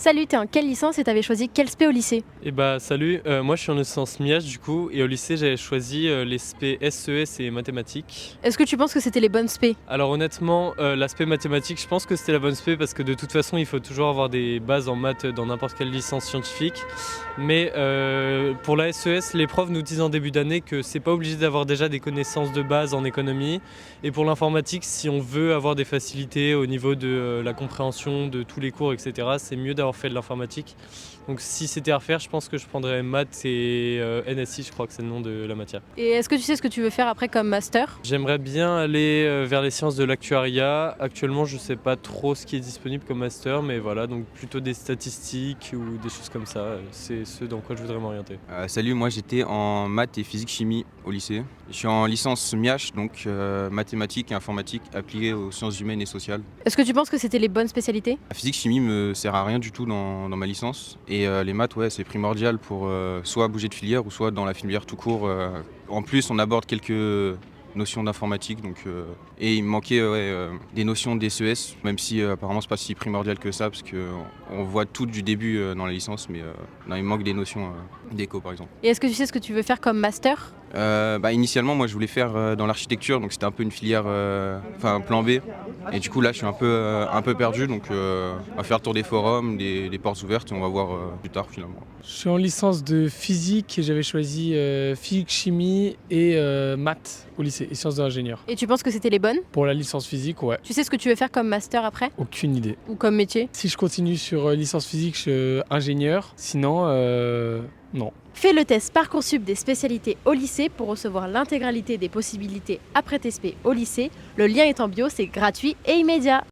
Salut, t'es en quelle licence et t'avais choisi quel spé au lycée? Salut, moi je suis en licence MIAGE du coup et au lycée j'avais choisi les spé SES et mathématiques. Est-ce que tu penses que c'était les bonnes spé? Alors honnêtement, l'aspect mathématique, je pense que c'était la bonne spé parce que de toute façon il faut toujours avoir des bases en maths dans n'importe quelle licence scientifique. Mais pour la SES, les profs nous disent en début d'année que c'est pas obligé d'avoir déjà des connaissances de base en économie. Et pour l'informatique, si on veut avoir des facilités au niveau de la compréhension de tous les cours, etc., c'est mieux d'avoir fait de l'informatique. Donc si c'était à refaire, je pense que je prendrais maths et NSI, je crois que c'est le nom de la matière. Et est-ce que tu sais ce que tu veux faire après comme master? J'aimerais bien aller vers les sciences de l'actuariat. Actuellement, je sais pas trop ce qui est disponible comme master, mais voilà, donc plutôt des statistiques ou des choses comme ça. C'est ce dans quoi je voudrais m'orienter. Salut, moi j'étais en maths et physique-chimie au lycée. Je suis en licence MIACH, donc mathématiques et informatique appliquées aux sciences humaines et sociales. Est-ce que tu penses que c'était les bonnes spécialités? La physique-chimie me sert à rien du tout dans ma licence. Et les maths, ouais, c'est primordial pour soit bouger de filière ou soit dans la filière tout court. En plus, on aborde quelques notions d'informatique. Et il me manquait des notions d'SES, même si apparemment c'est pas si primordial que ça, parce qu'on voit tout du début dans la licence, mais non, il me manque des notions d'éco par exemple. Et est-ce que tu sais ce que tu veux faire comme master? Initialement, moi je voulais faire dans l'architecture, donc c'était un peu une filière, plan B. Et du coup là je suis un peu perdu, donc on va faire le tour des forums, des portes ouvertes et on va voir plus tard finalement. Je suis en licence de physique et j'avais choisi physique, chimie et maths au lycée et sciences de l'ingénieur. Et tu penses que c'était les bonnes? Pour la licence physique, ouais, Tu sais ce que tu veux faire comme master après? aucune idée. Ou comme métier? Si je continue sur licence physique, je suis ingénieur. Sinon, non. Fais le test Parcoursup des spécialités au lycée pour recevoir l'intégralité des possibilités après tes spé au lycée. Le lien est en bio, c'est gratuit et immédiat.